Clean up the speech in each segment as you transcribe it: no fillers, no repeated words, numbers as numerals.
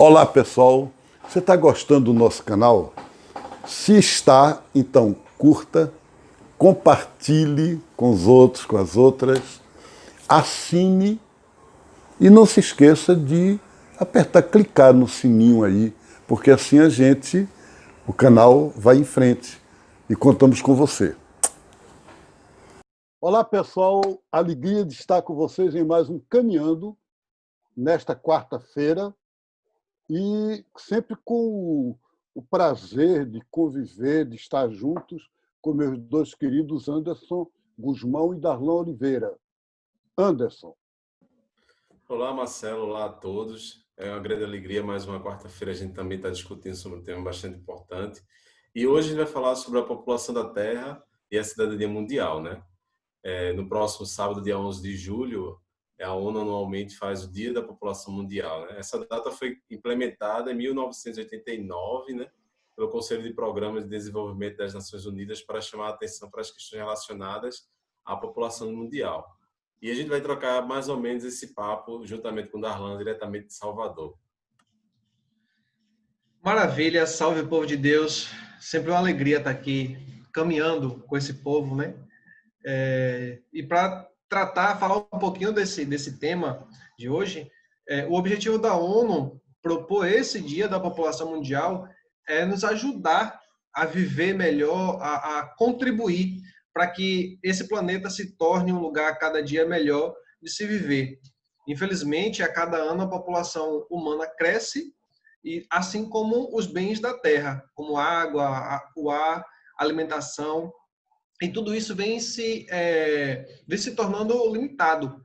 Olá pessoal, você está gostando do nosso canal? Se está, então curta, compartilhe com os outros, com as outras, assine e não se esqueça de apertar, clicar no sininho aí, porque assim o canal vai em frente e contamos com você. Olá pessoal, alegria de estar com vocês em mais um Caminhando, nesta quarta-feira, e sempre com o prazer de conviver, de estar juntos com meus dois queridos Anderson Guzmão e Darlan Oliveira. Anderson. Olá, Marcelo. Olá a todos. É uma grande alegria, mais uma quarta-feira a gente também está discutindo sobre um tema bastante importante. E hoje a gente vai falar sobre a população da Terra e a cidadania mundial, né? No próximo sábado, dia 11 de julho, a ONU anualmente faz o Dia da População Mundial, né? Essa data foi implementada em 1989, né, pelo Conselho de Programas de Desenvolvimento das Nações Unidas para chamar a atenção para as questões relacionadas à população mundial. E a gente vai trocar mais ou menos esse papo juntamente com o Darlan, diretamente de Salvador. Maravilha, salve povo de Deus. Sempre uma alegria estar aqui caminhando com esse povo, né? E para falar um pouquinho desse tema de hoje, o objetivo da ONU propor esse Dia da População Mundial é nos ajudar a viver melhor, a contribuir para que esse planeta se torne um lugar cada dia melhor de se viver. Infelizmente, a cada ano a população humana cresce, e assim como os bens da terra, como água, o ar, alimentação, e tudo isso vem se tornando limitado.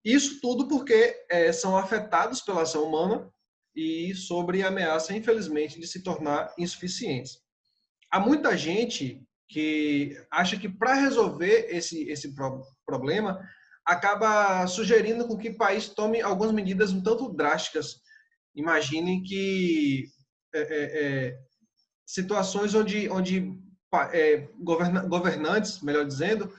Isso tudo porque são afetados pela ação humana e sobre a ameaça, infelizmente, de se tornar insuficientes. Há muita gente que acha que para resolver esse problema, acaba sugerindo com que o país tome algumas medidas um tanto drásticas. Imaginem que situações onde governantes, melhor dizendo,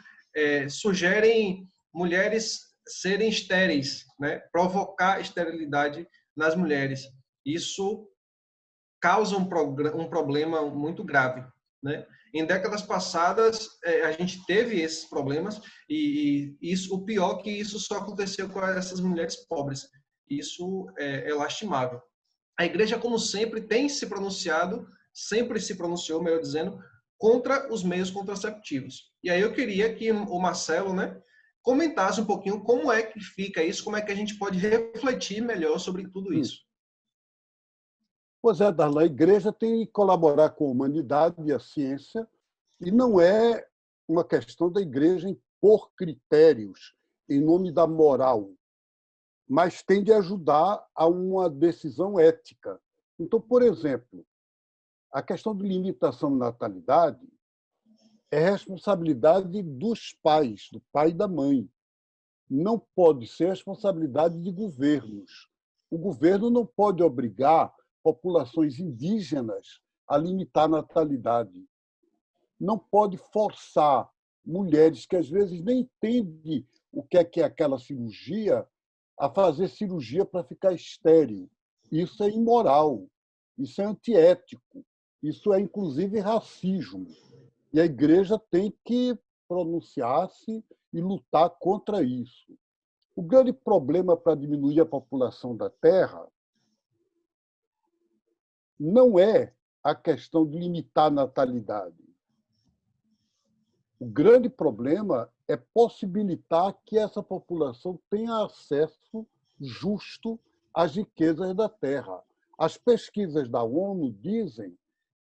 sugerem mulheres serem estéreis, né? Provocar esterilidade nas mulheres. Isso causa um problema muito grave, né? Em décadas passadas, a gente teve esses problemas e isso, o pior é que isso só aconteceu com essas mulheres pobres. Isso é lastimável. A igreja, como sempre, tem se pronunciado, sempre se pronunciou, melhor dizendo, contra os meios contraceptivos. E aí eu queria que o Marcelo, né, comentasse um pouquinho como é que fica isso, como é que a gente pode refletir melhor sobre tudo isso. Pois é, Darlan, a igreja tem que colaborar com a humanidade e a ciência, e não é uma questão da igreja impor critérios em nome da moral, mas tem de ajudar a uma decisão ética. Então, por exemplo, a questão de limitação de natalidade é responsabilidade dos pais, do pai e da mãe. Não pode ser responsabilidade de governos. O governo não pode obrigar populações indígenas a limitar a natalidade. Não pode forçar mulheres que às vezes nem entendem o que é aquela cirurgia a fazer cirurgia para ficar estéril. Isso é imoral, isso é antiético, isso é inclusive racismo. E a igreja tem que pronunciar-se e lutar contra isso. O grande problema para diminuir a população da Terra não é a questão de limitar a natalidade. O grande problema é possibilitar que essa população tenha acesso justo às riquezas da Terra. As pesquisas da ONU dizem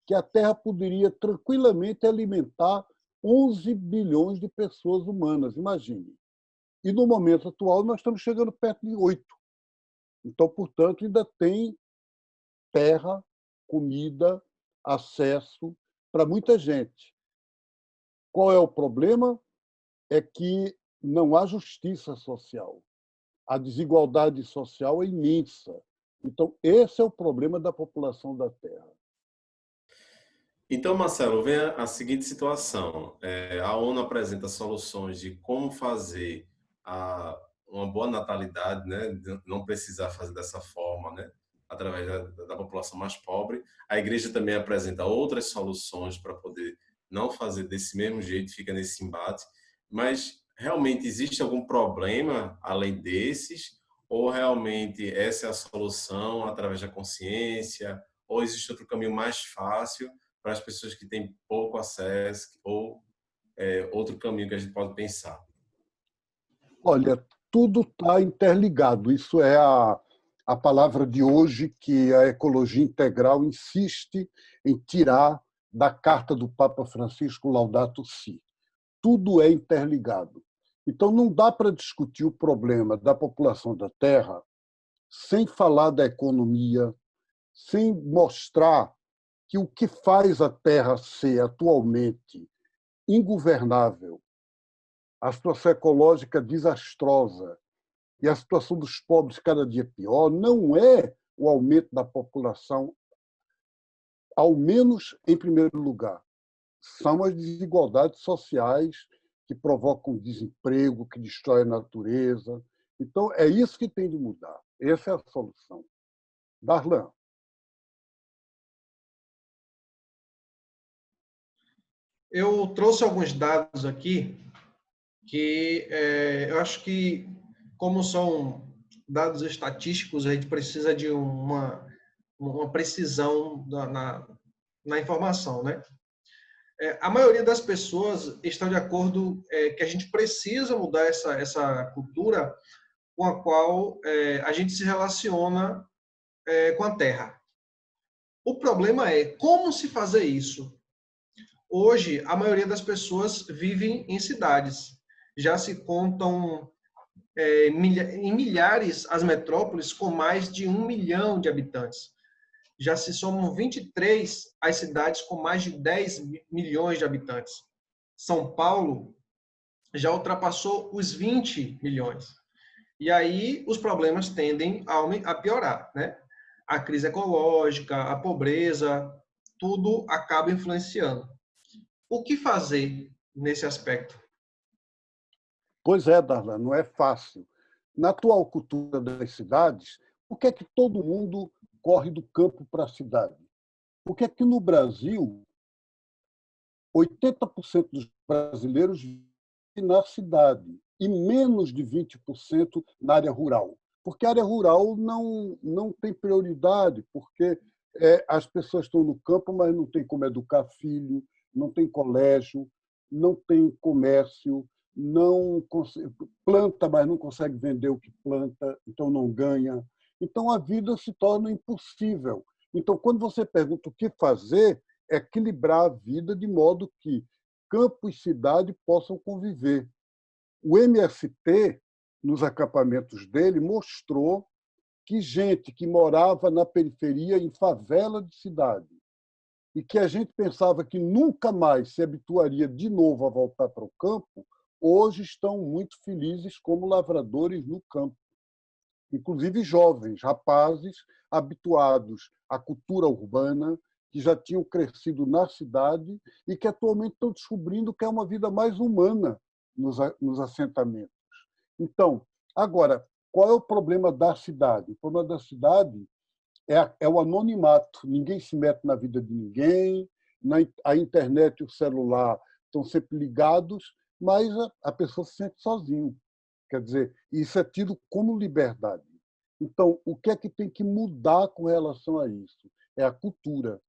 que a Terra poderia tranquilamente alimentar 11 bilhões de pessoas humanas, imagine. E no momento atual nós estamos chegando perto de 8. Então, portanto, ainda tem terra, comida, acesso para muita gente. Qual é o problema? É que não há justiça social. A desigualdade social é imensa. Então, esse é o problema da população da Terra. Então, Marcelo, vem a seguinte situação. A ONU apresenta soluções de como fazer uma boa natalidade, né? Não precisar fazer dessa forma, né? através da população mais pobre. A igreja também apresenta outras soluções para poder não fazer desse mesmo jeito, fica nesse embate. Mas realmente existe algum problema além desses? Ou realmente essa é a solução através da consciência? Ou existe outro caminho mais fácil para as pessoas que têm pouco acesso? Ou outro caminho que a gente pode pensar? Olha, tudo está interligado. Isso é a palavra de hoje que a ecologia integral insiste em tirar da carta do Papa Francisco Laudato Si. Tudo é interligado. Então, não dá para discutir o problema da população da Terra sem falar da economia, sem mostrar que o que faz a Terra ser atualmente ingovernável, a situação ecológica desastrosa e a situação dos pobres cada dia pior, não é o aumento da população, ao menos em primeiro lugar. São as desigualdades sociais que provocam desemprego, que destroem a natureza. Então, é isso que tem de mudar. Essa é a solução. Darlan. Eu trouxe alguns dados aqui que eu acho que, como são dados estatísticos, a gente precisa de uma precisão na informação, né? A maioria das pessoas estão de acordo que a gente precisa mudar essa cultura com a qual a gente se relaciona com a Terra. O problema é como se fazer isso. Hoje, a maioria das pessoas vivem em cidades. Já se contam em milhares as metrópoles com mais de 1 milhão de habitantes. Já se somam 23 as cidades com mais de 10 milhões de habitantes. São Paulo já ultrapassou os 20 milhões. E aí os problemas tendem a piorar, né? A crise ecológica, a pobreza, tudo acaba influenciando. O que fazer nesse aspecto? Pois é, Darlan, não é fácil. Na atual cultura das cidades, por que é que todo mundo corre do campo para a cidade? Porque aqui no Brasil, 80% dos brasileiros vivem na cidade e menos de 20% na área rural. Porque a área rural não tem prioridade, porque as pessoas estão no campo, mas não tem como educar filho, não tem colégio, não tem comércio, não planta, mas não consegue vender o que planta, então não ganha. Então a vida se torna impossível. Então, quando você pergunta o que fazer, é equilibrar a vida de modo que campo e cidade possam conviver. O MST, nos acampamentos dele, mostrou que gente que morava na periferia, em favela de cidade, e que a gente pensava que nunca mais se habituaria de novo a voltar para o campo, hoje estão muito felizes como lavradores no campo. Inclusive jovens, rapazes habituados à cultura urbana, que já tinham crescido na cidade e que atualmente estão descobrindo que é uma vida mais humana nos assentamentos. Então, agora, qual é o problema da cidade? O problema da cidade é o anonimato. Ninguém se mete na vida de ninguém, a internet e o celular estão sempre ligados, mas a pessoa se sente sozinha. Quer dizer, isso é tido como liberdade. Então, o que é que tem que mudar com relação a isso? É a cultura.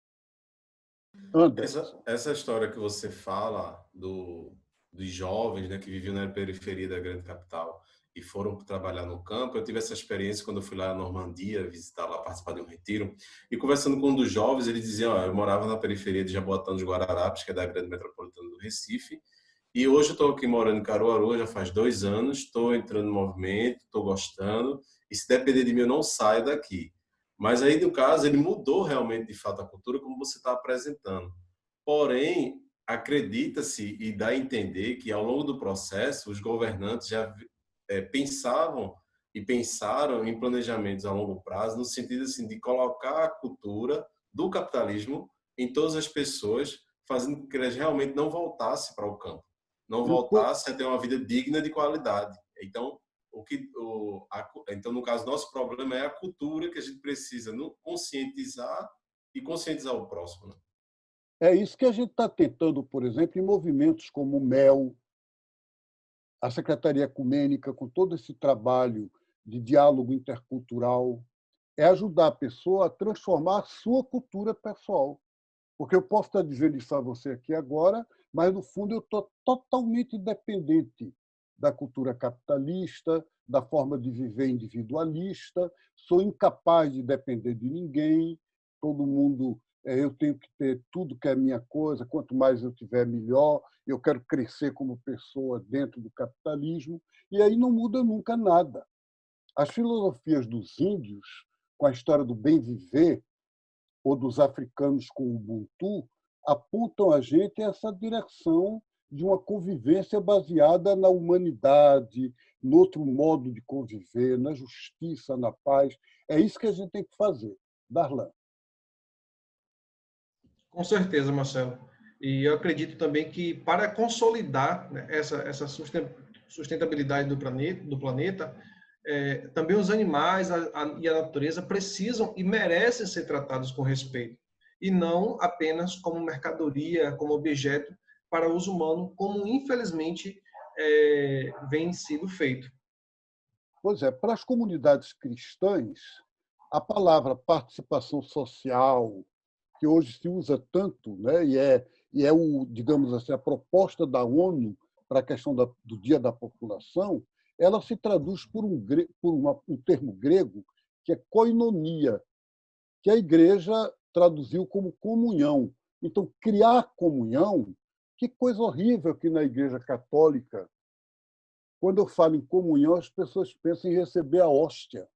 Essa história que você fala dos jovens, né, que viviam na periferia da grande capital e foram trabalhar no campo, eu tive essa experiência quando eu fui lá na Normandia visitar lá, participar de um retiro, e conversando com um dos jovens, ele dizia, eu morava na periferia de Jaboatão dos Guararapes, que é da grande metropolitana do Recife, e hoje eu estou aqui morando em Caruaru, já faz 2 anos, estou entrando no movimento, estou gostando, e se depender de mim eu não saio daqui. Mas aí, no caso, ele mudou realmente, de fato, a cultura como você está apresentando. Porém, acredita-se e dá a entender que, ao longo do processo, os governantes já pensavam e pensaram em planejamentos a longo prazo, no sentido assim, de colocar a cultura do capitalismo em todas as pessoas, fazendo com que elas realmente não voltassem para o campo, não voltassem a ter uma vida digna de qualidade. Então, Então, no caso, nosso problema é a cultura que a gente precisa conscientizar e conscientizar o próximo. Né? É isso que a gente está tentando, por exemplo, em movimentos como o MEL, a Secretaria Ecumênica, com todo esse trabalho de diálogo intercultural, é ajudar a pessoa a transformar a sua cultura pessoal. Porque eu posso estar dizendo isso a você aqui agora, mas, no fundo, eu estou totalmente dependente da cultura capitalista, da forma de viver individualista, sou incapaz de depender de ninguém, todo mundo, eu tenho que ter tudo que é minha coisa, quanto mais eu tiver, melhor, eu quero crescer como pessoa dentro do capitalismo, e aí não muda nunca nada. As filosofias dos índios, com a história do bem viver, ou dos africanos com o Ubuntu, apontam a gente a essa direção de uma convivência baseada na humanidade, no outro modo de conviver, na justiça, na paz. É isso que a gente tem que fazer. Darlan. Com certeza, Marcelo. E eu acredito também que, para consolidar, né, essa sustentabilidade do planeta, também os animais e a natureza precisam e merecem ser tratados com respeito, e não apenas como mercadoria, como objeto para uso humano, como infelizmente vem sido feito. Pois é, para as comunidades cristãs, a palavra participação social, que hoje se usa tanto, né, e é digamos assim, a proposta da ONU para a questão do Dia da População, ela se traduz por um termo grego que é koinonia, que a Igreja traduziu como comunhão. Então, criar comunhão, que coisa horrível que na Igreja Católica, quando eu falo em comunhão, as pessoas pensam em receber a hóstia.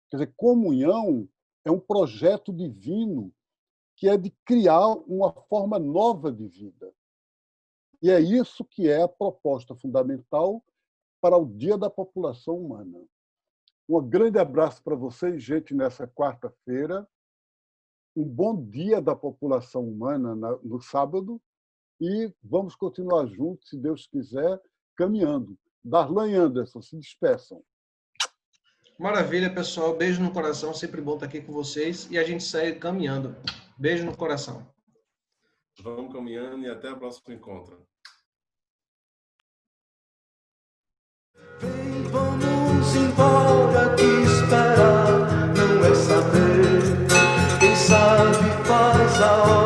Quer dizer, comunhão é um projeto divino que é de criar uma forma nova de vida. E é isso que é a proposta fundamental para o Dia da População Humana. Um grande abraço para vocês, gente, nessa quarta-feira. Um bom Dia da População Humana no sábado e vamos continuar juntos, se Deus quiser, caminhando. Darlan e Anderson, se despeçam. Maravilha, pessoal. Beijo no coração. Sempre bom estar aqui com vocês. E a gente segue caminhando. Beijo no coração. Vamos caminhando e até o próximo encontro. Vem, vamos embora, que esperar não é saber. Quem sabe faz a hora.